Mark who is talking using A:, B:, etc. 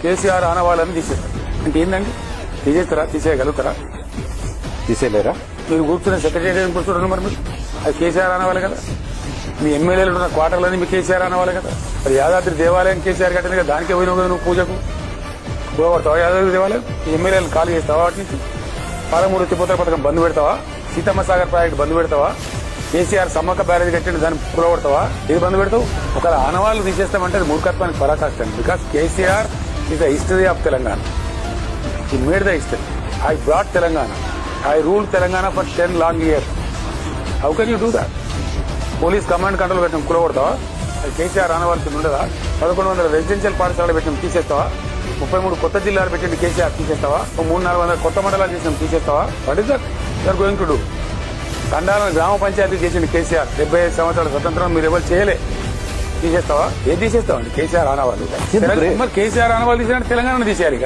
A: కేసీఆర్ ఆనవాళ్ళని తీసేస్తారు అంటే ఏందండి? తీసేస్తారా? తీసేయగలుగుతారా?
B: తీసేయలేరా?
A: మీరు కూర్చున్న సెక్రటరీ కూర్చుంటారు మరి మీరు అది కేసీఆర్ ఆనవాలి కదా. మీ ఎమ్మెల్యేలు ఉన్న క్వార్టర్లని మీ కేసీఆర్ ఆనవాలి కదా. మరి యాదాద్రి దేవాలయం కేసీఆర్ కట్టింది కదా, దానికే పోయిన నువ్వు పూజకు పోగొడతావా? యాదాద్రి దేవాలయం ఎమ్మెల్యేలు ఖాళీ చేస్తావా? వాటి నుంచి పాలమూరు ఎత్తిపోతల పథకం బంద్ పెడతావా? సీతమ్మ సాగర్ ప్రాజెక్టు బంద్ పెడతావా? కేసీఆర్ సమ్మక్క బ్యారేజ్ కట్టింది దాన్ని కూలగొడతావా? ఏది బంద్ పెడతావు? ఒకవేళ ఆనవాళ్ళు తీసేస్తామంటే అది మూర్ఖత్వానికి పరాకాష్ట. Because KCR is the history of Telangana. He made the history. I brought Telangana. I ruled Telangana for 10 long years. How can you do that? Police command control పెట్టిన కూలగొడతావా? అది కేసీఆర్ ఆనవాల్సి ఉండదా? 1100 రెసిడెన్షియల్ పాఠశాలలు పెట్టిన తీసేస్తావా? 33 కొత్త జిల్లాలు పెట్టింది కేసీఆర్ తీసేస్తావా? 300-400 కొత్త మండలాలు చేసిన తీసేస్తావా? What is that you are going to do? కండాలను గ్రామ పంచాయతీ చేసింది కేసీఆర్. 75 సంవత్సరాల స్వతంత్రం మీరు ఎవరు చేయలే. తీసేస్తావా? ఏది తీసేస్తావండి? కేసీఆర్ ఆనవాళ్ళు. మరి కేసీఆర్ ఆనవాళ్ళు తీసేయాలంటే తెలంగాణ తీసేయాలి.